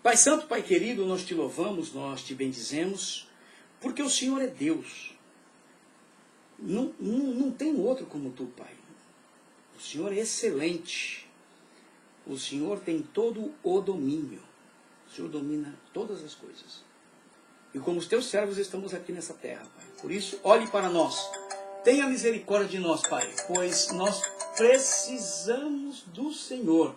Pai Santo, Pai querido, nós te louvamos, nós te bendizemos, porque o Senhor é Deus. Não tem outro como tu, Pai. O Senhor é excelente. O Senhor tem todo o domínio. O Senhor domina todas as coisas. E como os teus servos estamos aqui nessa terra, Pai. Por isso, olhe para nós. Tenha misericórdia de nós, Pai, pois nós precisamos do Senhor.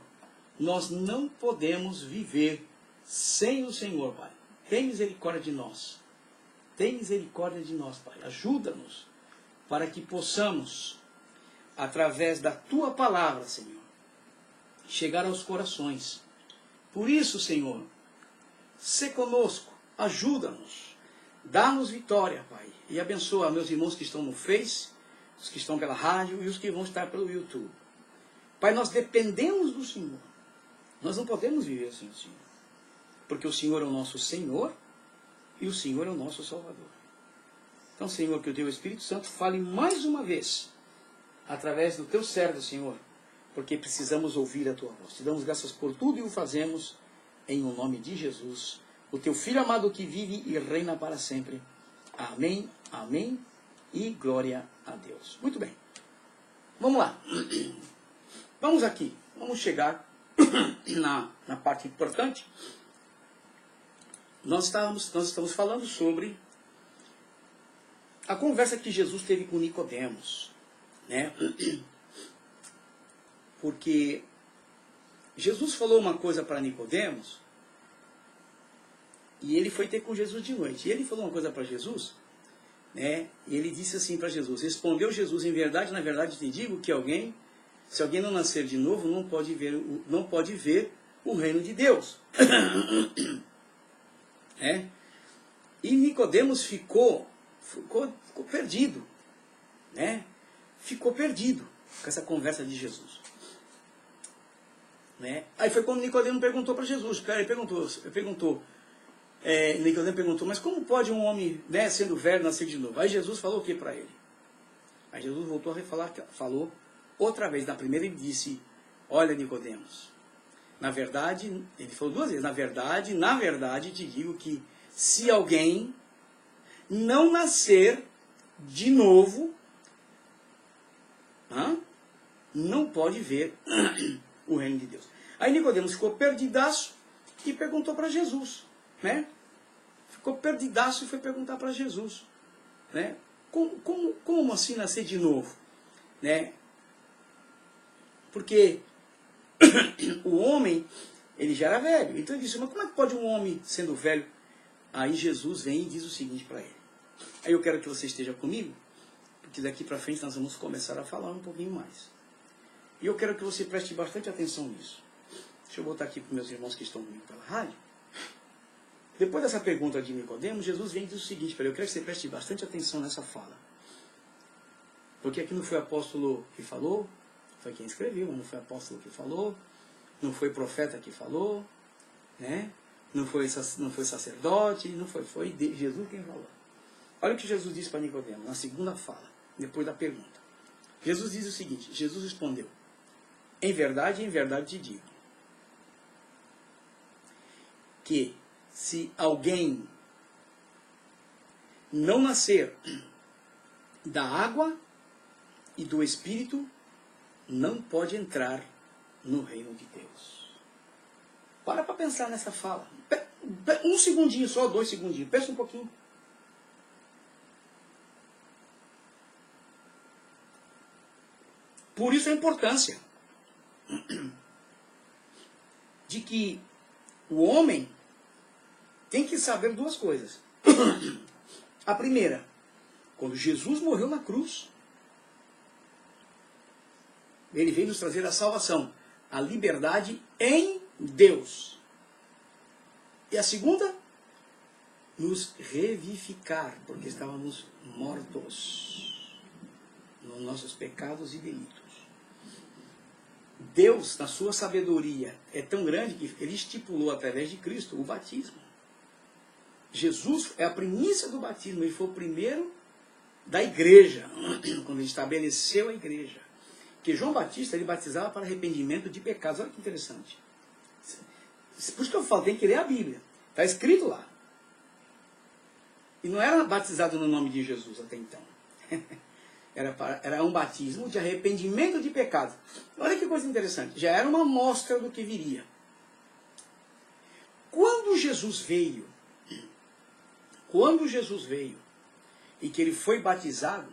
Nós não podemos viver sem o Senhor, Pai. Tem misericórdia de nós. Tem misericórdia de nós, Pai. Ajuda-nos para que possamos, através da Tua palavra, Senhor, chegar aos corações. Por isso, Senhor, sê conosco, ajuda-nos, dá-nos vitória, Pai. E abençoa meus irmãos que estão no Face, os que estão pela rádio e os que vão estar pelo YouTube. Pai, nós dependemos do Senhor. Nós não podemos viver sem o Senhor. Porque o Senhor é o nosso Senhor e o Senhor é o nosso Salvador. Então, Senhor, que o Teu Espírito Santo fale mais uma vez, através do Teu servo, Senhor, porque precisamos ouvir a Tua voz. Te damos graças por tudo e o fazemos em o nome de Jesus, o Teu Filho amado que vive e reina para sempre. Amém, amém e glória a Deus. Muito bem. Vamos lá. Vamos aqui. Vamos chegar na parte importante. Nós estamos falando sobre a conversa que Jesus teve com Nicodemos, né? Porque Jesus falou uma coisa para Nicodemos e ele foi ter com Jesus de noite. E ele falou uma coisa para Jesus, né? E ele disse assim para Jesus: respondeu Jesus, em verdade, na verdade te digo que se alguém não nascer de novo, não pode ver o reino de Deus. É? E Nicodemos ficou perdido, né? Ficou perdido com essa conversa de Jesus, né? Aí foi quando Nicodemo perguntou para Jesus. Nicodemo perguntou: mas como pode um homem, né, sendo velho, nascer de novo? Aí Jesus falou o que para ele? Aí Jesus voltou a refalar, falou outra vez. Na primeira ele disse: olha, Nicodemos, na verdade, ele falou duas vezes: na verdade te digo que se alguém não nascer de novo, não pode ver o reino de Deus. Aí Nicodemos ficou perdidaço e perguntou para Jesus, né? Ficou perdidaço e foi perguntar para Jesus, né? Como assim nascer de novo, né? Porque o homem, ele já era velho. Então ele disse: mas como é que pode um homem sendo velho? Aí Jesus vem e diz o seguinte para ele. Aí eu quero que você esteja comigo, porque daqui para frente nós vamos começar a falar um pouquinho mais. E eu quero que você preste bastante atenção nisso. Deixa eu botar aqui para os meus irmãos que estão comigo pela rádio. Depois dessa pergunta de Nicodemos, Jesus vem e diz o seguinte para ele: eu quero que você preste bastante atenção nessa fala. Porque aqui não foi o apóstolo que falou, foi quem escreveu, mas não foi o apóstolo que falou, não foi profeta que falou, né? Não foi sacerdote, foi Jesus quem falou. Olha o que Jesus disse para Nicodemo, na segunda fala, depois da pergunta. Jesus diz o seguinte: Jesus respondeu: em verdade te digo, que se alguém não nascer da água e do Espírito, não pode entrar no reino de Deus. Para pensar nessa fala. Um segundinho só, 2 segundinhos. Pensa um pouquinho. Por isso a importância de que o homem tem que saber 2 coisas. A primeira, quando Jesus morreu na cruz, ele veio nos trazer a salvação, a liberdade em Deus. E a segunda, nos revivificar, porque estávamos mortos nos nossos pecados e delitos. Deus, na sua sabedoria, é tão grande que ele estipulou através de Cristo o batismo. Jesus é a primícia do batismo, ele foi o primeiro da igreja, quando ele estabeleceu a igreja. Porque João Batista, ele batizava para arrependimento de pecados. Olha que interessante. Por isso que eu falo, tem que ler a Bíblia. Está escrito lá. E não era batizado no nome de Jesus até então. Era um batismo de arrependimento de pecado. Olha que coisa interessante. Já era uma amostra do que viria. Quando Jesus veio e que ele foi batizado,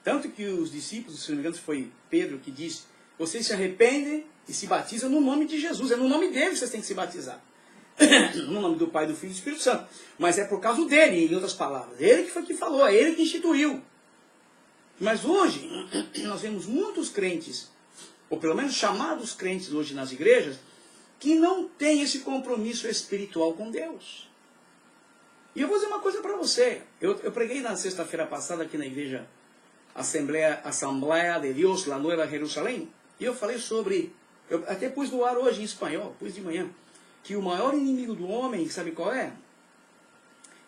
tanto que os discípulos, se não me engano, foi Pedro que disse, vocês se arrependem e se batizam no nome de Jesus. É no nome dele que vocês têm que se batizar. No nome do Pai, do Filho e do Espírito Santo. Mas é por causa dele, em outras palavras. Ele que foi que falou, é ele que instituiu. Mas hoje, nós vemos muitos crentes, ou pelo menos chamados crentes hoje nas igrejas, que não têm esse compromisso espiritual com Deus. E eu vou dizer uma coisa para você. Eu preguei na sexta-feira passada aqui na igreja Assembleia de Deus, La Nueva Jerusalém, e eu falei sobre, eu até pus no ar hoje em espanhol, pus de manhã, que o maior inimigo do homem, sabe qual é?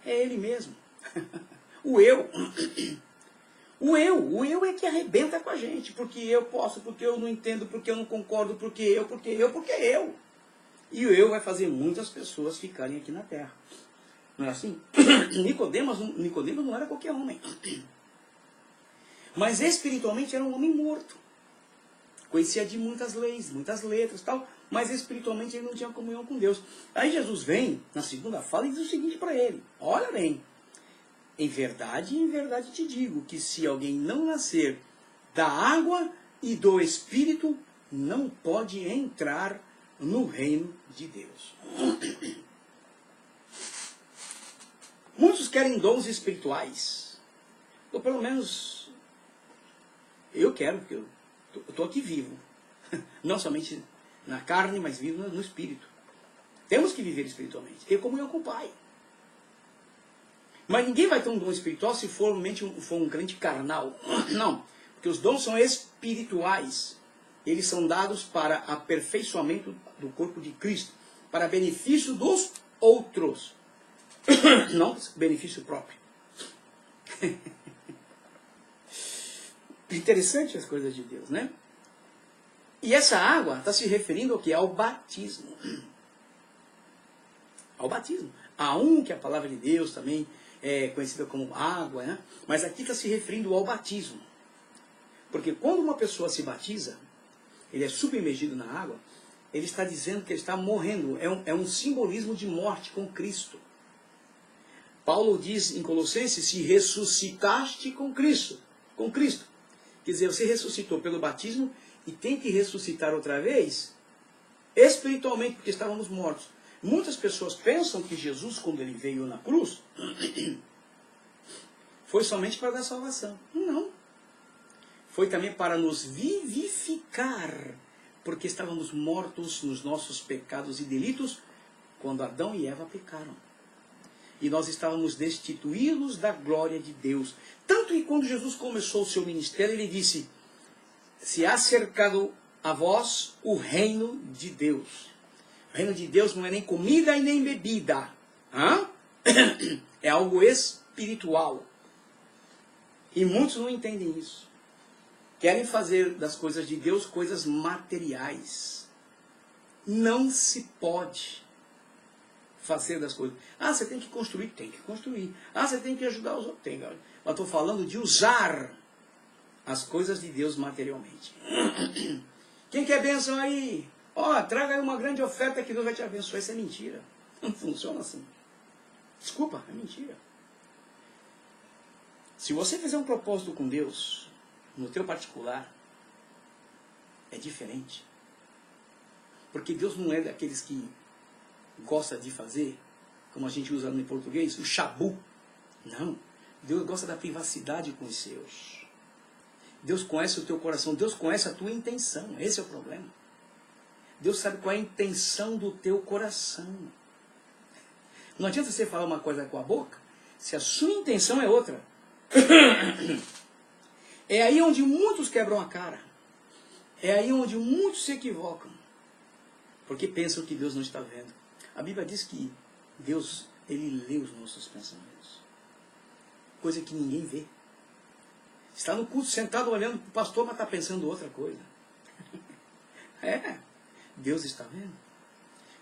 É ele mesmo. O eu. O eu é que arrebenta com a gente, porque eu posso, porque eu não entendo, porque eu não concordo, porque eu. E o eu vai fazer muitas pessoas ficarem aqui na terra. Não é assim? Nicodemos não era qualquer homem. Mas espiritualmente era um homem morto. Conhecia de muitas leis, muitas letras e tal, mas espiritualmente ele não tinha comunhão com Deus. Aí Jesus vem, na segunda fala, e diz o seguinte para ele, olha bem, em verdade te digo, que se alguém não nascer da água e do Espírito, não pode entrar no reino de Deus. Muitos querem dons espirituais, ou pelo menos eu quero, porque eu estou aqui vivo. Não somente na carne, mas vivo no espírito. Temos que viver espiritualmente. Ter comunhão com o Pai. Mas ninguém vai ter um dom espiritual se for um crente carnal. Não. Porque os dons são espirituais. Eles são dados para aperfeiçoamento do corpo de Cristo. Para benefício dos outros. Não benefício próprio. Interessante as coisas de Deus, né? E essa água está se referindo ao que? Ao batismo. Ao batismo. Há que a palavra de Deus também é conhecida como água, né? Mas aqui está se referindo ao batismo. Porque quando uma pessoa se batiza, ele é submergido na água, ele está dizendo que ele está morrendo. É um simbolismo de morte com Cristo. Paulo diz em Colossenses, se ressuscitaste com Cristo. Com Cristo. Quer dizer, você ressuscitou pelo batismo e tem que ressuscitar outra vez espiritualmente, porque estávamos mortos. Muitas pessoas pensam que Jesus, quando ele veio na cruz, foi somente para dar salvação. Não. Foi também para nos vivificar, porque estávamos mortos nos nossos pecados e delitos quando Adão e Eva pecaram. E nós estávamos destituídos da glória de Deus. Tanto que quando Jesus começou o seu ministério, ele disse, se há cercado a vós o reino de Deus. O reino de Deus não é nem comida e nem bebida. Hã? É algo espiritual. E muitos não entendem isso. Querem fazer das coisas de Deus coisas materiais. Não se pode fazer das coisas. Ah, você tem que construir? Tem que construir. Ah, você tem que ajudar os outros? Tem. Mas estou falando de usar as coisas de Deus materialmente. Quem quer bênção aí? Ó, traga aí uma grande oferta que Deus vai te abençoar. Isso é mentira. Não funciona assim. Desculpa, é mentira. Se você fizer um propósito com Deus, no teu particular, é diferente. Porque Deus não é daqueles que gosta de fazer, como a gente usa no português, o chabu. Não. Deus gosta da privacidade com os seus. Deus conhece o teu coração. Deus conhece a tua intenção. Esse é o problema. Deus sabe qual é a intenção do teu coração. Não adianta você falar uma coisa com a boca, se a sua intenção é outra. É aí onde muitos quebram a cara. É aí onde muitos se equivocam. Porque pensam que Deus não está vendo. A Bíblia diz que Deus, ele lê os nossos pensamentos. Coisa que ninguém vê. Está no culto sentado olhando para o pastor, mas está pensando outra coisa. É, Deus está vendo.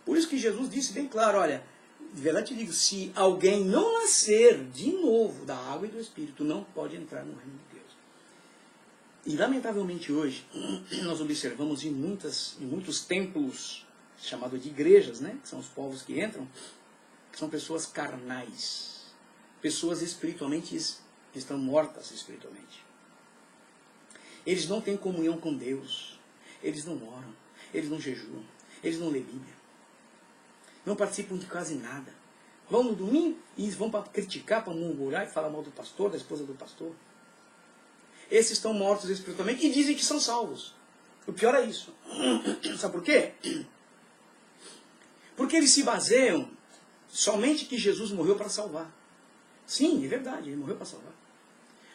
Por isso que Jesus disse bem claro, olha, de verdade te digo, se alguém não nascer de novo da água e do Espírito, não pode entrar no reino de Deus. E lamentavelmente hoje, nós observamos em muitos templos, chamados de igrejas, né, que são os povos que entram, que são pessoas carnais, pessoas espiritualmente, estão mortas espiritualmente. Eles não têm comunhão com Deus, eles não oram, eles não jejuam, eles não lêem Bíblia. Não participam de quase nada. Vão no domingo e vão para criticar, para murmurar e falar mal do pastor, da esposa do pastor. Esses estão mortos espiritualmente e dizem que são salvos. O pior é isso. Sabe por quê? Porque eles se baseiam somente que Jesus morreu para salvar. Sim, é verdade, ele morreu para salvar.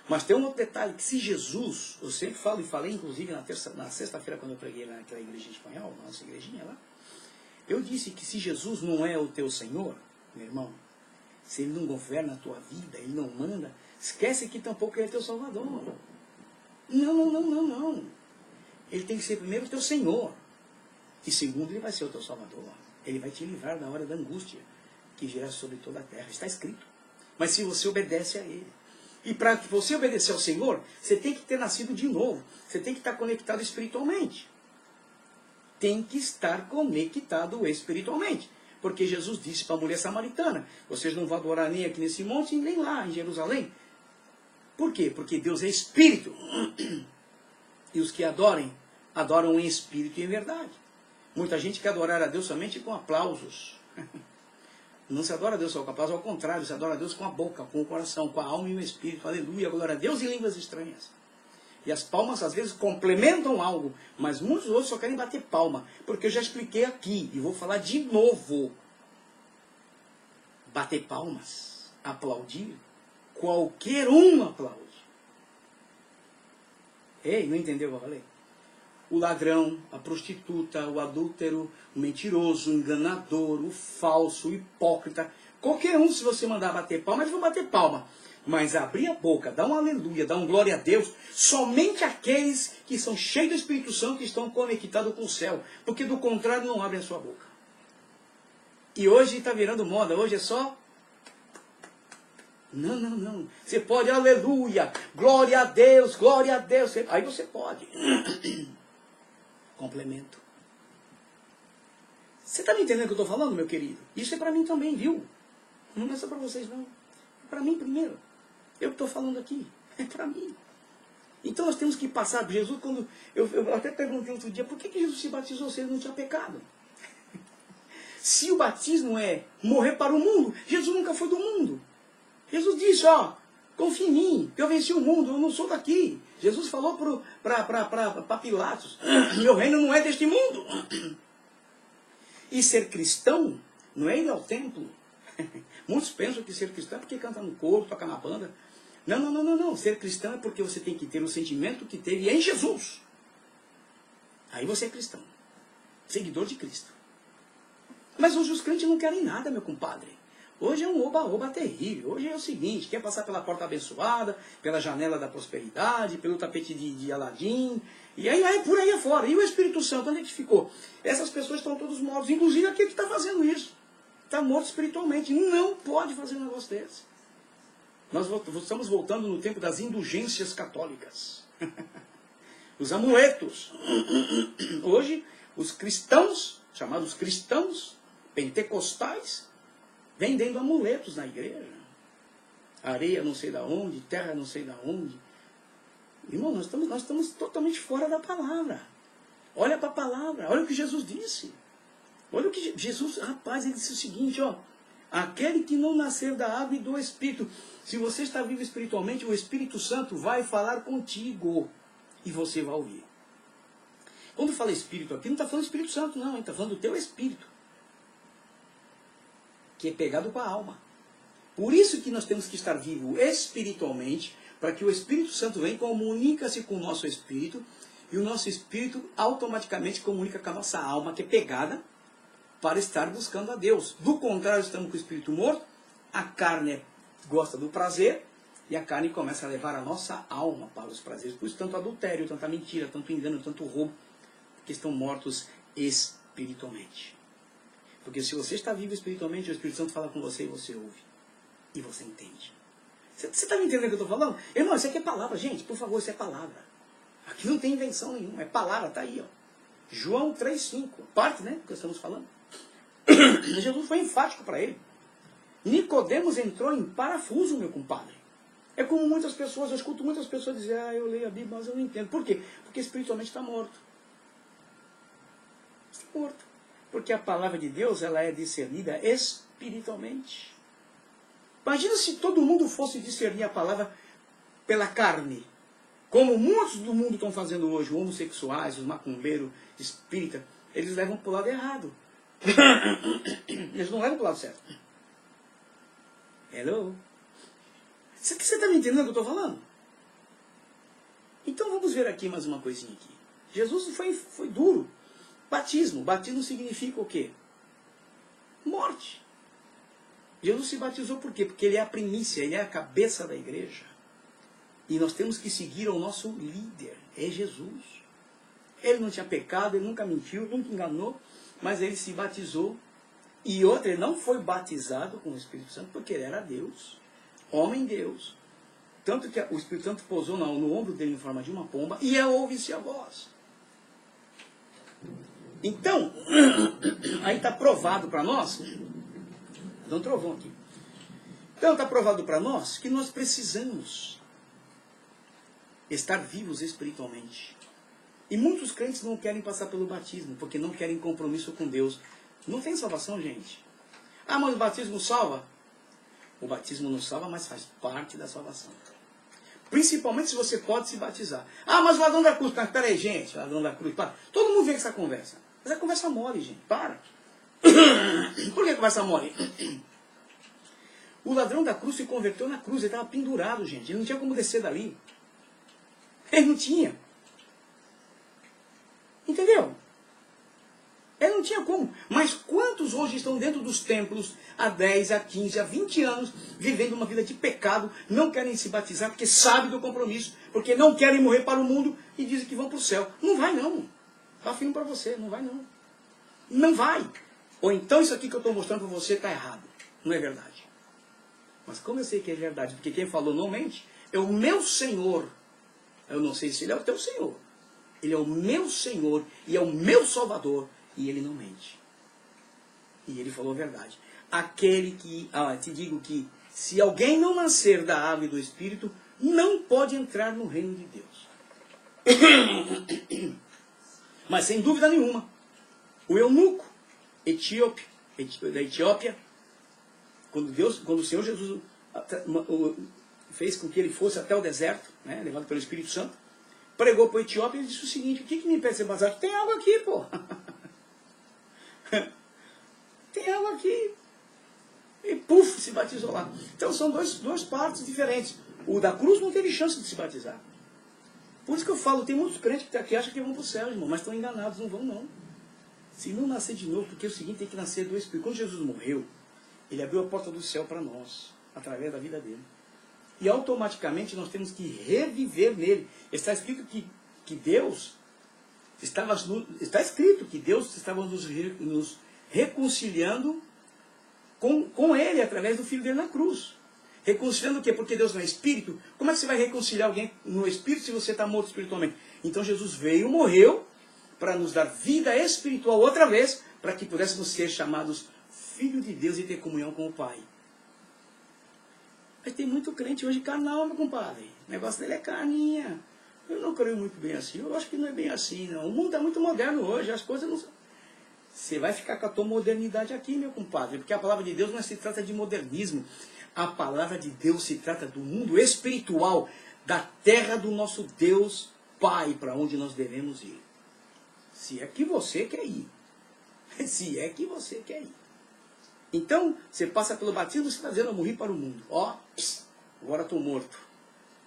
Mas tem um outro detalhe, que se Jesus, eu sempre falo e falei inclusive na sexta-feira quando eu preguei lá naquela igreja em espanhol, na nossa igrejinha lá, eu disse que se Jesus não é o teu Senhor, meu irmão, se Ele não governa a tua vida, Ele não manda, esquece que tampouco Ele é teu Salvador. Não. Ele tem que ser primeiro o teu Senhor. E segundo, Ele vai ser o teu Salvador. Ele vai te livrar da hora da angústia que virá sobre toda a terra. Está escrito. Mas se você obedece a Ele. E para que você obedecer ao Senhor, você tem que ter nascido de novo. Você tem que estar conectado espiritualmente. Tem que estar conectado espiritualmente. Porque Jesus disse para a mulher samaritana, vocês não vão adorar nem aqui nesse monte, nem lá em Jerusalém. Por quê? Porque Deus é espírito. E os que adoram em espírito e em verdade. Muita gente quer adorar a Deus somente com aplausos. Não se adora a Deus só com aplausos, ao contrário, se adora a Deus com a boca, com o coração, com a alma e o espírito. Aleluia, glória a Deus, em línguas estranhas. E as palmas às vezes complementam algo, mas muitos outros só querem bater palma, porque eu já expliquei aqui, e vou falar de novo. Bater palmas, aplaudir, qualquer um aplaude. Ei, não entendeu o que eu falei? O ladrão, a prostituta, o adúltero, o mentiroso, o enganador, o falso, o hipócrita, qualquer um, se você mandar bater palma, eles vão bater palma. Mas abrir a boca, dar um aleluia, dar um glória a Deus, somente aqueles que são cheios do Espírito Santo, que estão conectados com o céu. Porque do contrário não abrem a sua boca. E hoje está virando moda, hoje é só... Não. Você pode, aleluia, glória a Deus, glória a Deus. Aí você pode. Complemento. Você está me entendendo o que eu estou falando, meu querido? Isso é para mim também, viu? Não é só para vocês, não. É para mim primeiro. Eu que estou falando aqui. É para mim. Então nós temos que passar por Jesus. Quando eu até perguntei outro dia, por que Jesus se batizou se ele não tinha pecado? Se o batismo é morrer para o mundo, Jesus nunca foi do mundo. Jesus disse, ó, confia em mim, eu venci o mundo, eu não sou daqui. Jesus falou para Pilatos, meu reino não é deste mundo. E ser cristão não é ir ao templo. Muitos pensam que ser cristão é porque canta no coro, toca na banda. Não. Ser cristão é porque você tem que ter o sentimento que teve em Jesus. Aí você é cristão. Seguidor de Cristo. Mas hoje os crentes não querem nada, meu compadre. Hoje é um oba-oba terrível. Hoje é o seguinte, quer passar pela porta abençoada, pela janela da prosperidade, pelo tapete de Aladim, e aí por aí afora. E o Espírito Santo, onde é que ficou? Essas pessoas estão todos mortos, inclusive aquele que está fazendo isso. Está morto espiritualmente. Não pode fazer um negócio desse. Nós estamos voltando no tempo das indulgências católicas. Os amuletos. Hoje, os cristãos, chamados cristãos pentecostais, vendendo amuletos na igreja. Areia não sei da onde, terra não sei da onde. Irmão, nós estamos totalmente fora da palavra. Olha para a palavra, olha o que Jesus disse. Olha o que Jesus, rapaz, ele disse o seguinte, ó. Aquele que não nasceu da água e do Espírito. Se você está vivo espiritualmente, o Espírito Santo vai falar contigo. E você vai ouvir. Quando fala Espírito aqui, não está falando Espírito Santo, não. Está falando do teu Espírito. Que é pegado com a alma. Por isso que nós temos que estar vivos espiritualmente, para que o Espírito Santo venha e comunica-se com o nosso Espírito, e o nosso Espírito automaticamente comunica com a nossa alma, que é pegada, para estar buscando a Deus. Do contrário, estamos com o Espírito morto, a carne gosta do prazer, e a carne começa a levar a nossa alma para os prazeres. Por isso, tanto adultério, tanta mentira, tanto engano, tanto roubo, que estão mortos espiritualmente. Porque se você está vivo espiritualmente, o Espírito Santo fala com você e você ouve. E você entende. Você está me entendendo o que eu estou falando? Irmão, isso aqui é palavra. Gente, por favor, isso é palavra. Aqui não tem invenção nenhuma. É palavra, está aí. Ó. João 3,5. Parte, né? Que estamos falando. Jesus foi enfático para ele. Nicodemos entrou em parafuso, meu compadre. É como muitas pessoas, eu escuto muitas pessoas dizer, eu leio a Bíblia, mas eu não entendo. Por quê? Porque espiritualmente está morto. Está morto. Porque a palavra de Deus, ela é discernida espiritualmente. Imagina se todo mundo fosse discernir a palavra pela carne. Como muitos do mundo estão fazendo hoje, os homossexuais, os macumbeiros, espíritas, eles levam para o lado errado. Eles não levam para o lado certo. Hello? Você está me entendendo o que eu estou falando? Então vamos ver aqui mais uma coisinha aqui. Jesus foi duro. Batismo. Batismo significa o quê? Morte. Jesus se batizou por quê? Porque ele é a primícia, ele é a cabeça da igreja. E nós temos que seguir o nosso líder, é Jesus. Ele não tinha pecado, ele nunca mentiu, nunca enganou, mas ele se batizou. E outra, ele não foi batizado com o Espírito Santo porque ele era Deus, homem Deus. Tanto que o Espírito Santo pousou no ombro dele em forma de uma pomba e ouve-se a voz. Então, aí está provado para nós. Dá um trovão aqui. Então está provado para nós que nós precisamos estar vivos espiritualmente. E muitos crentes não querem passar pelo batismo, porque não querem compromisso com Deus. Não tem salvação, gente. Ah, mas o batismo salva? O batismo não salva, mas faz parte da salvação. Principalmente se você pode se batizar. Ah, mas o ladrão da cruz. Mas peraí, gente, o ladrão da cruz, para. Todo mundo vê essa conversa. Mas é conversa mole, gente. Para. Por que conversa mole? O ladrão da cruz se converteu na cruz. Ele estava pendurado, gente. Ele não tinha como descer dali. Ele não tinha. Entendeu? Ele não tinha como. Mas quantos hoje estão dentro dos templos há 10, há 15, há 20 anos, vivendo uma vida de pecado, não querem se batizar porque sabem do compromisso, porque não querem morrer para o mundo e dizem que vão para o céu. Não vai não. Está afirmo para você, não vai não. Não vai. Ou então isso aqui que eu estou mostrando para você está errado. Não é verdade. Mas como eu sei que é verdade? Porque quem falou não mente, é o meu Senhor. Eu não sei se ele é o teu Senhor. Ele é o meu Senhor e é o meu Salvador. E ele não mente. E ele falou a verdade. Aquele que, te digo que, se alguém não nascer da água e do Espírito, não pode entrar no reino de Deus. Mas sem dúvida nenhuma, o eunuco da Etiópia, quando o Senhor Jesus fez com que ele fosse até o deserto, né, levado pelo Espírito Santo, pregou para o Etiópia e disse o seguinte: o que me impede de ser batizado? Tem água aqui, pô. Tem água aqui. E puf, se batizou lá. Então são duas partes diferentes. O da cruz não teve chance de se batizar. Por isso que eu falo, tem muitos crentes que acham que vão para o céu, irmão, mas estão enganados, não vão não. Se não nascer de novo, porque é o seguinte, tem que nascer do Espírito. Quando Jesus morreu, ele abriu a porta do céu para nós, através da vida dele. E automaticamente nós temos que reviver nele. Está escrito que Deus está escrito que Deus estava nos reconciliando com ele através do Filho dele na cruz. Reconciliando o quê? Porque Deus não é Espírito. Como é que você vai reconciliar alguém no Espírito se você está morto espiritualmente? Então Jesus veio, morreu, para nos dar vida espiritual outra vez, para que pudéssemos ser chamados filhos de Deus e ter comunhão com o Pai. Mas tem muito crente hoje carnal, meu compadre. O negócio dele é carninha. Eu não creio muito bem assim. Eu acho que não é bem assim, não. O mundo está muito moderno hoje. As coisas não... Você vai ficar com a tua modernidade aqui, meu compadre. Porque a palavra de Deus não se trata de modernismo. A palavra de Deus se trata do mundo espiritual, da terra do nosso Deus Pai, para onde nós devemos ir. Se é que você quer ir. Se é que você quer ir. Então, você passa pelo batismo, você está dizendo: eu morri para o mundo. Ó, agora estou morto.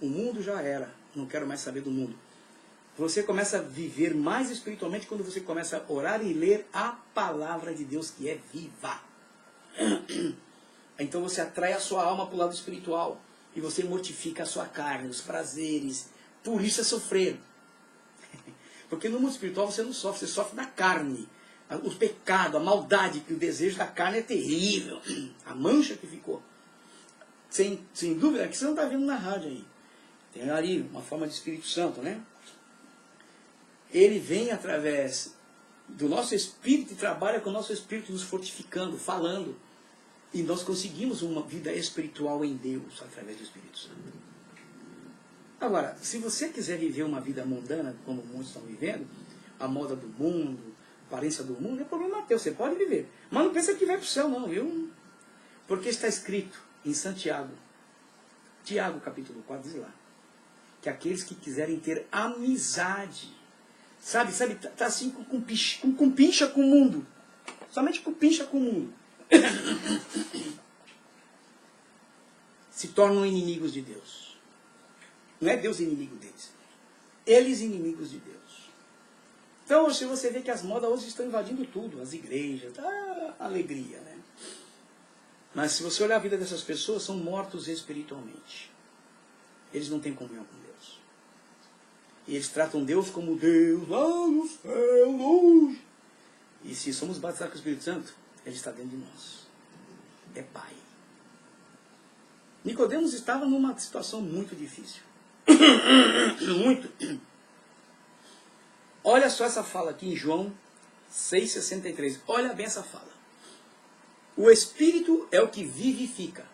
O mundo já era. Não quero mais saber do mundo. Você começa a viver mais espiritualmente quando você começa a orar e ler a palavra de Deus, que é viva. Então você atrai a sua alma para o lado espiritual. E você mortifica a sua carne, os prazeres. Por isso é sofrer. Porque no mundo espiritual você não sofre, você sofre na carne. os pecados, a maldade, que o desejo da carne é terrível. A mancha que ficou. Sem dúvida, que você não está vendo na rádio aí. Tem ali uma forma de Espírito Santo, né? Ele vem através do nosso espírito e trabalha com o nosso espírito nos fortificando, falando. E nós conseguimos uma vida espiritual em Deus através do Espírito Santo. Agora, se você quiser viver uma vida mundana, como muitos estão vivendo, a moda do mundo, a aparência do mundo, é problema teu, você pode viver. Mas não pensa que vai para o céu, não, viu? Porque está escrito em Santiago, Tiago capítulo 4, diz lá, que aqueles que quiserem ter amizade, sabe, tá assim com pincha com o mundo, somente com pincha com o mundo, se tornam inimigos de Deus. Não é Deus inimigo deles, eles inimigos de Deus. Então hoje você vê que as modas hoje estão invadindo tudo, as igrejas, alegria, né? Mas se você olhar a vida dessas pessoas, são mortos espiritualmente. Eles não têm comunhão com Deus. E eles tratam Deus como Deus lá no céu, longe. E se somos batizados com o Espírito Santo, Ele está dentro de nós. É Pai. Nicodemos estava numa situação muito difícil. Muito. Olha só essa fala aqui em João 6,63. Olha bem essa fala. O Espírito é o que vivifica.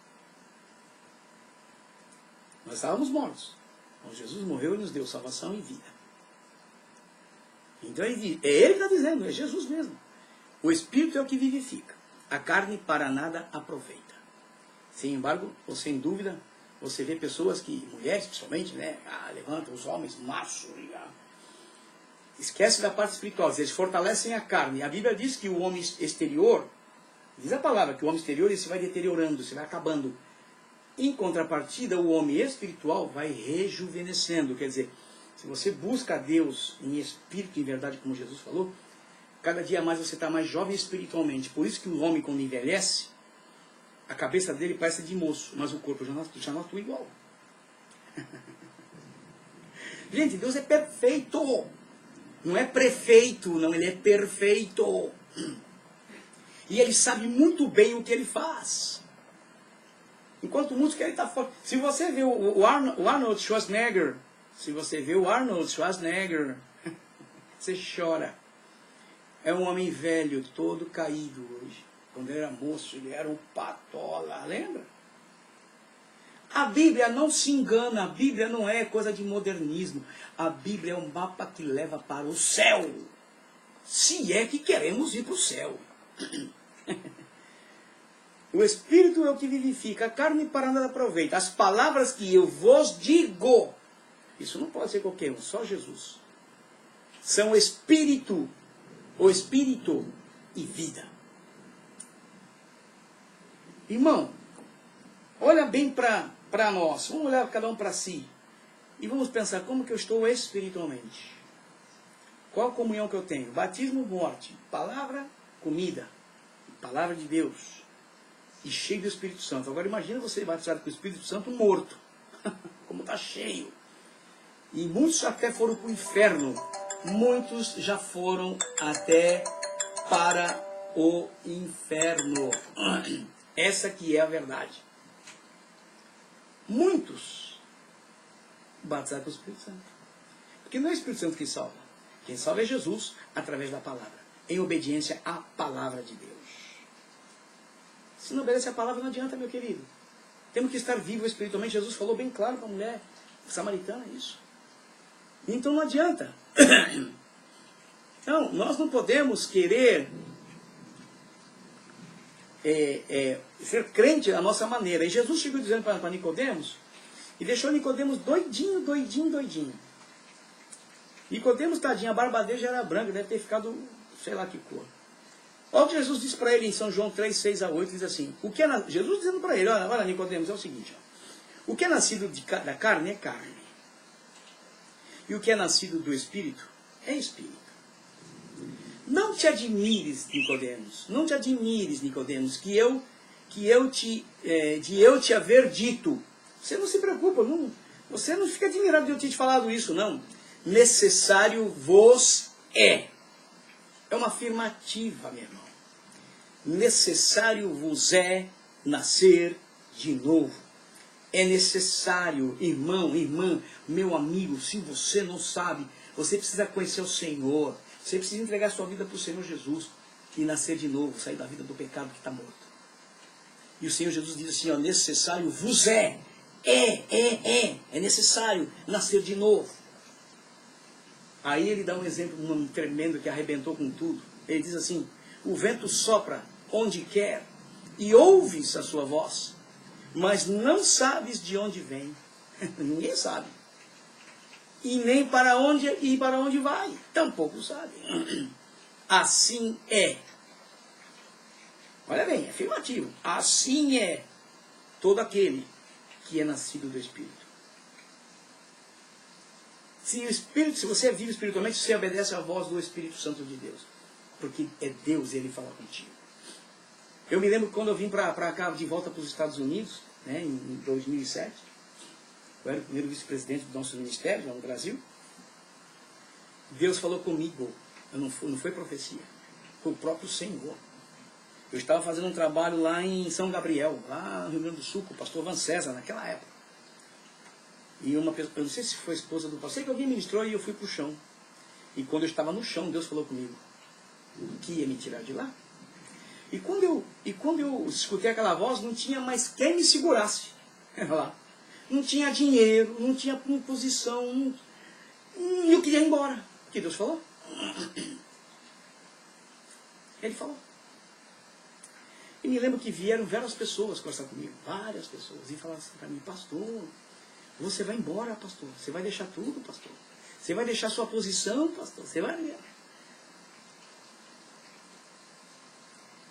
Nós estávamos mortos. Então Jesus morreu e nos deu salvação e vida. Então é Ele que está dizendo, é Jesus mesmo. O Espírito é o que vivifica. A carne para nada aproveita. Sem embargo, ou sem dúvida, você vê pessoas que, mulheres principalmente, né? Levantam os homens, machos, esquece da parte espiritual. Eles fortalecem a carne. A Bíblia diz que o homem exterior, diz a palavra, que o homem exterior ele se vai deteriorando, se vai acabando. Em contrapartida, o homem espiritual vai rejuvenescendo. Quer dizer, se você busca a Deus em espírito e em verdade, como Jesus falou, cada dia mais você está mais jovem espiritualmente. Por isso que o homem, quando envelhece, a cabeça dele parece de moço, mas o corpo já não atua igual. Gente, Deus é perfeito. Não é prefeito, não, Ele é perfeito. E Ele sabe muito bem o que Ele faz. Enquanto muitos querem estar fora. Se você vê o Arnold Schwarzenegger, você chora. É um homem velho, todo caído hoje. Quando ele era moço, ele era um patola, lembra? A Bíblia não se engana, a Bíblia não é coisa de modernismo. A Bíblia é um mapa que leva para o céu. Se é que queremos ir para o céu. O Espírito é o que vivifica, a carne para nada aproveita. As palavras que eu vos digo, isso não pode ser qualquer um, só Jesus. São Espírito, o Espírito e vida. Irmão, olha bem para nós, vamos olhar cada um para si. E vamos pensar como que eu estou espiritualmente. Qual a comunhão que eu tenho? Batismo, morte. Palavra, comida. Palavra de Deus. E cheio do Espírito Santo. Agora imagina você batizado com o Espírito Santo morto. Como está cheio. E muitos até foram para o inferno. Muitos já foram até para o inferno. Essa que é a verdade. Muitos batizados com o Espírito Santo. Porque não é o Espírito Santo que salva. Quem salva é Jesus através da palavra. Em obediência à palavra de Deus. Se não obedece a palavra, não adianta, meu querido. Temos que estar vivos espiritualmente. Jesus falou bem claro para a mulher samaritana isso. Então não adianta. Então, nós não podemos querer ser crente da nossa maneira. E Jesus chegou dizendo para Nicodemos, e deixou Nicodemos doidinho. Nicodemos, tadinho, a barba dele já era branca, deve ter ficado, sei lá que cor. Olha o que Jesus disse para ele em São João 3, 6 a 8, diz assim, Jesus dizendo para ele, olha Nicodemos, é o seguinte, ó, o que é nascido da carne é carne, e o que é nascido do Espírito é Espírito. Não te admires, Nicodemos, que eu te haver dito. Você não se preocupa, você não fica admirado de eu ter te falado isso, não. Necessário vos é É uma afirmativa, meu irmão. Necessário vos é nascer de novo. É necessário, irmão, irmã, meu amigo, se você não sabe, você precisa conhecer o Senhor. Você precisa entregar sua vida para o Senhor Jesus e nascer de novo, sair da vida do pecado que está morto. E o Senhor Jesus diz assim, ó, necessário vos é. É necessário nascer de novo. Aí ele dá um exemplo tremendo que arrebentou com tudo. Ele diz assim, o vento sopra onde quer e ouves a sua voz, mas não sabes de onde vem. Ninguém sabe. E nem para onde vai. Tampouco sabe. Assim é. Olha bem, é afirmativo. Assim é todo aquele que é nascido do Espírito. Se você é vivo espiritualmente, você obedece à voz do Espírito Santo de Deus. Porque é Deus e Ele fala contigo. Eu me lembro quando eu vim para cá, de volta para os Estados Unidos, né, em 2007. Eu era o primeiro vice-presidente do nosso ministério lá no Brasil. Deus falou comigo. Não foi profecia. Foi o próprio Senhor. Eu estava fazendo um trabalho lá em São Gabriel, lá no Rio Grande do Sul, com o pastor Van César, naquela época. E uma pessoa, eu não sei se foi a esposa do pastor, sei que alguém ministrou e eu fui para o chão. E quando eu estava no chão, Deus falou comigo que ia me tirar de lá. E quando eu escutei aquela voz, não tinha mais quem me segurasse. Lá. Não tinha dinheiro, não tinha posição, e eu queria ir embora. O que Deus falou? Ele falou. E me lembro que vieram várias pessoas conversar comigo, várias pessoas, e falaram assim para mim, pastor, você vai embora, pastor, você vai deixar tudo, pastor, você vai deixar sua posição, pastor, você vai...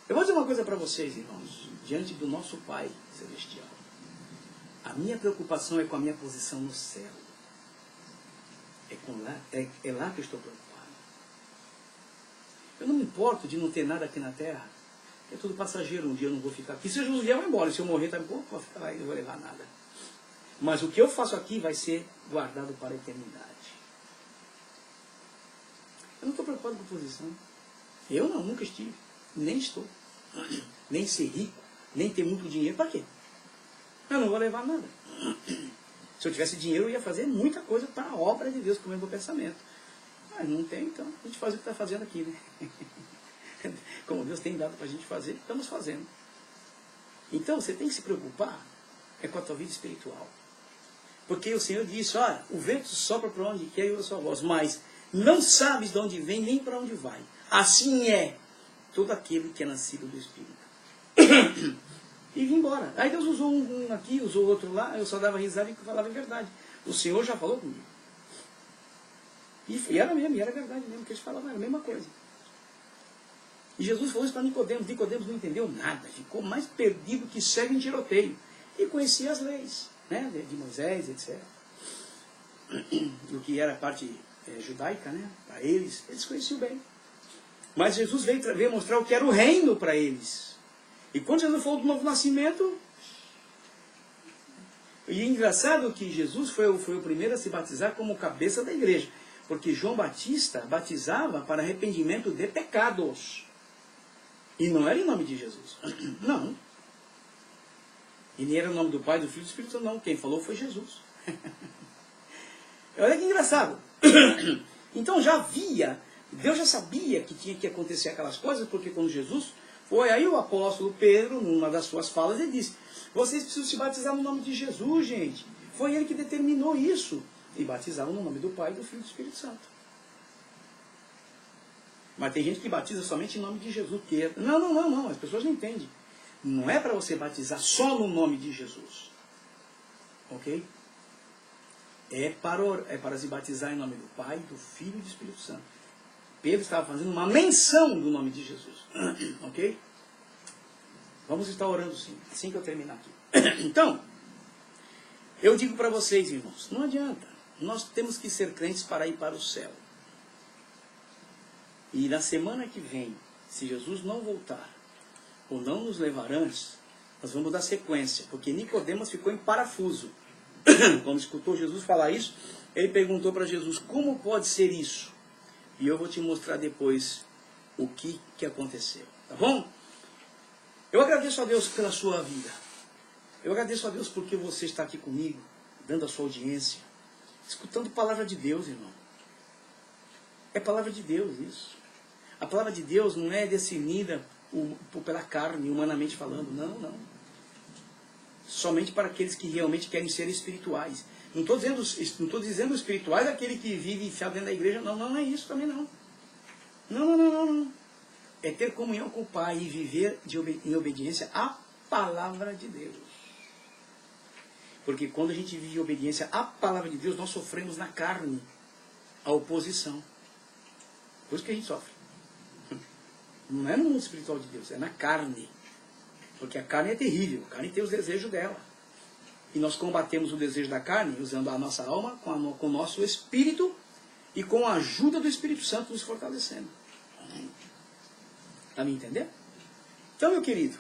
Eu vou dizer uma coisa para vocês, irmãos, diante do nosso Pai Celestial. A minha preocupação é com a minha posição no céu. É lá que eu estou preocupado. Eu não me importo de não ter nada aqui na terra. É tudo passageiro, um dia eu não vou ficar aqui. Se Jesus vier, eu vou embora. Se eu morrer, tá bom, vou ficar lá e não vou levar nada. Mas o que eu faço aqui vai ser guardado para a eternidade. Eu não estou preocupado com a posição. Eu não, nunca estive. Nem estou. Nem ser rico, nem ter muito dinheiro. Para quê? Eu não vou levar nada. Se eu tivesse dinheiro, eu ia fazer muita coisa para a obra de Deus, como é o meu pensamento. Mas não tem, então a gente faz o que está fazendo aqui, né? Como Deus tem dado para a gente fazer, estamos fazendo. Então você tem que se preocupar com a tua vida espiritual. Porque o Senhor disse, olha, o vento sopra para onde quer e ouve a sua voz, mas não sabes de onde vem nem para onde vai. Assim é todo aquele que é nascido do Espírito. E vim embora. Aí Deus usou um aqui, usou outro lá, eu só dava risada e falava a verdade. O Senhor já falou comigo. E era mesmo, e era verdade mesmo, que eles falavam, era a mesma coisa. E Jesus falou isso para Nicodemos. Nicodemos não entendeu nada, ficou mais perdido que cego em tiroteio. E conhecia as leis, né, de Moisés, etc. O que era a parte judaica, né, para eles conheciam bem. Mas Jesus veio mostrar o que era o reino para eles. E quando Jesus falou do novo nascimento, e é engraçado que Jesus foi o primeiro a se batizar como cabeça da igreja. Porque João Batista batizava para arrependimento de pecados. E não era em nome de Jesus. Não. E nem era o nome do Pai, do Filho e do Espírito Santo, não. Quem falou foi Jesus. Olha que engraçado. Então já havia, Deus já sabia que tinha que acontecer aquelas coisas, porque quando Jesus foi, aí o apóstolo Pedro, numa das suas falas, ele disse, vocês precisam se batizar no nome de Jesus, gente. Foi ele que determinou isso. E batizavam no nome do Pai, do Filho e do Espírito Santo. Mas tem gente que batiza somente em nome de Jesus. Que não, as pessoas não entendem. Não é para você batizar só no nome de Jesus. Ok? É para se batizar em nome do Pai, do Filho e do Espírito Santo. Pedro estava fazendo uma menção do nome de Jesus. Ok? Vamos estar orando sim, assim que eu terminar aqui. Então, eu digo para vocês, irmãos, não adianta. Nós temos que ser crentes para ir para o céu. E na semana que vem, se Jesus não voltar, ou não nos levar antes, nós vamos dar sequência, porque Nicodemos ficou em parafuso. Quando escutou Jesus falar isso, ele perguntou para Jesus, como pode ser isso? E eu vou te mostrar depois o que aconteceu. Tá bom? Eu agradeço a Deus pela sua vida. Eu agradeço a Deus porque você está aqui comigo, dando a sua audiência, escutando a palavra de Deus, irmão. É palavra de Deus isso. A palavra de Deus não é discernida pela carne, humanamente falando. Não, não. Somente para aqueles que realmente querem ser espirituais. Não estou dizendo espirituais aquele que vive enfiado dentro da igreja. Não, não é isso também não. Não. É ter comunhão com o Pai e viver em obediência à palavra de Deus. Porque quando a gente vive em obediência à palavra de Deus, nós sofremos na carne a oposição. Por isso que a gente sofre. Não é no mundo espiritual de Deus, é na carne. Porque a carne é terrível, a carne tem os desejos dela. E nós combatemos o desejo da carne usando a nossa alma, com o nosso espírito e com a ajuda do Espírito Santo nos fortalecendo. Está me entendendo? Então, meu querido,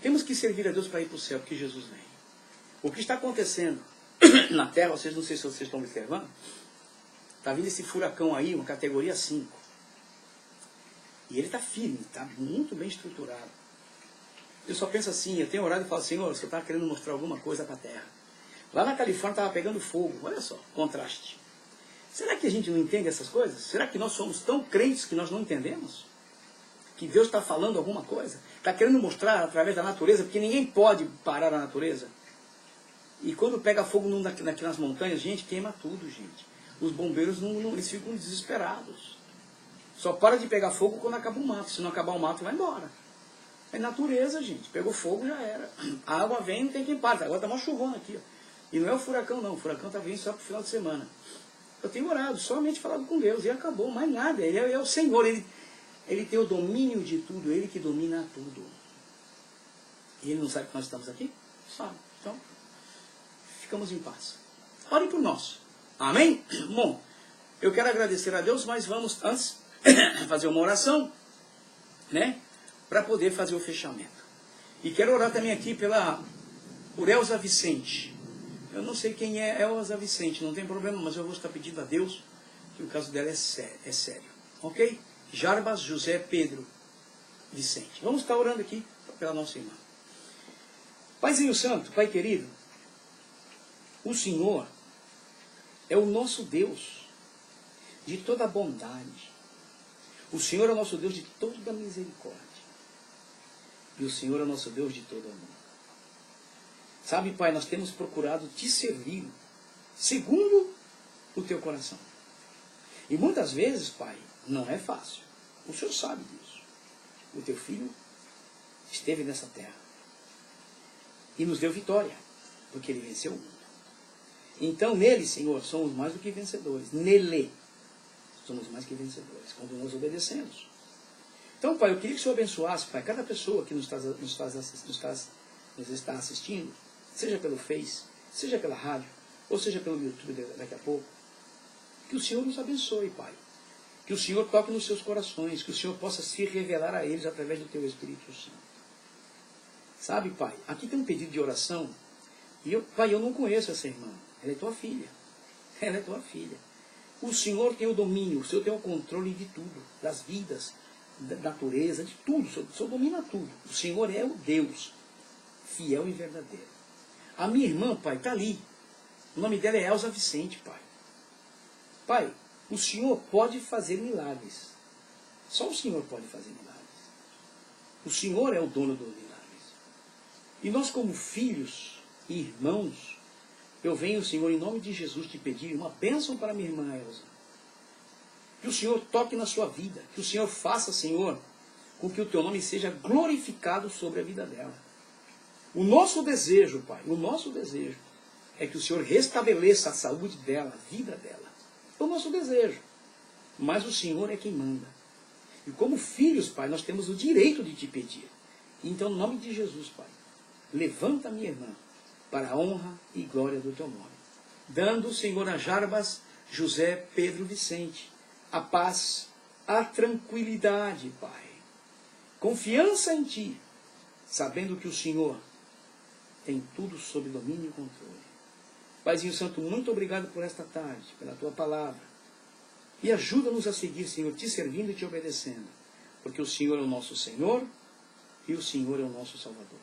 temos que servir a Deus para ir para o céu, porque Jesus vem. O que está acontecendo na Terra, não sei se vocês estão observando, está vindo esse furacão aí, uma categoria 5. E ele está firme, está muito bem estruturado. Eu só penso assim, eu tenho orado e falo, Senhor, você está querendo mostrar alguma coisa para a Terra. Lá na Califórnia estava pegando fogo, olha só, contraste. Será que a gente não entende essas coisas? Será que nós somos tão crentes que nós não entendemos? Que Deus está falando alguma coisa? Está querendo mostrar através da natureza, porque ninguém pode parar a natureza. E quando pega fogo aqui nas montanhas, gente, queima tudo, gente. Os bombeiros eles ficam desesperados. Só para de pegar fogo quando acaba o mato. Se não acabar o mato, vai embora. É natureza, gente. Pegou fogo, já era. A água vem, não tem quem para. Agora está uma chuvona aqui. Ó. E não é o furacão, não. O furacão está vindo só para o final de semana. Eu tenho orado, somente falado com Deus. E acabou, mais nada. Ele é o Senhor. Ele tem o domínio de tudo. Ele que domina tudo. E ele não sabe que nós estamos aqui? Sabe. Então, ficamos em paz. Ore por nós. Amém? Bom, eu quero agradecer a Deus, mas vamos antes fazer uma oração, né? Para poder fazer o fechamento. E quero orar também aqui por Elza Vicente. Eu não sei quem é Elza Vicente, não tem problema, mas eu vou estar pedindo a Deus que o caso dela é sério. Ok? Jarbas José Pedro Vicente. Vamos estar orando aqui pela nossa irmã. Paizinho Santo, Pai querido, o Senhor é o nosso Deus de toda bondade. O Senhor é o nosso Deus de toda misericórdia. E o Senhor é o nosso Deus de todo amor. Sabe, Pai, nós temos procurado te servir segundo o teu coração. E muitas vezes, Pai, não é fácil. O Senhor sabe disso. O teu filho esteve nessa terra e nos deu vitória, porque ele venceu o mundo. Então, nele, Senhor, somos mais do que vencedores. Nele, somos mais que vencedores, quando nós obedecemos. Então, Pai, eu queria que o Senhor abençoasse, Pai, cada pessoa que nos está assistindo, seja pelo Face, seja pela rádio, ou seja pelo YouTube daqui a pouco. Que o Senhor nos abençoe, Pai. Que o Senhor toque nos seus corações, que o Senhor possa se revelar a eles através do teu Espírito Santo. Sabe, Pai, aqui tem um pedido de oração, e Pai, eu não conheço essa irmã. Ela é tua filha. Ela é tua filha. O Senhor tem o domínio, o Senhor tem o controle de tudo, das vidas, da natureza, de tudo. O Senhor domina tudo. O Senhor é o Deus fiel e verdadeiro. A minha irmã, Pai, está ali. O nome dela é Elza Vicente, Pai. Pai, o Senhor pode fazer milagres. Só o Senhor pode fazer milagres. O Senhor é o dono dos milagres. E nós, como filhos e irmãos, eu venho, Senhor, em nome de Jesus, te pedir uma bênção para minha irmã Elza. Que o Senhor toque na sua vida. Que o Senhor faça, Senhor, com que o teu nome seja glorificado sobre a vida dela. O nosso desejo, Pai, o nosso desejo é que o Senhor restabeleça a saúde dela, a vida dela. É o nosso desejo. Mas o Senhor é quem manda. E como filhos, Pai, nós temos o direito de te pedir. Então, em nome de Jesus, Pai, levanta a minha irmã para a honra e glória do teu nome. Dando, Senhor, a Jarbas José Pedro Vicente a paz, a tranquilidade, Pai. Confiança em Ti, sabendo que o Senhor tem tudo sob domínio e controle. Paizinho Santo, muito obrigado por esta tarde, pela Tua palavra. E ajuda-nos a seguir, Senhor, te servindo e te obedecendo. Porque o Senhor é o nosso Senhor e o Senhor é o nosso Salvador.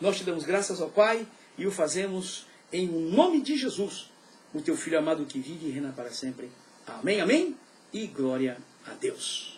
Nós te damos graças ao Pai e o fazemos em nome de Jesus, o teu Filho amado que vive e reina para sempre. Amém, amém e glória a Deus.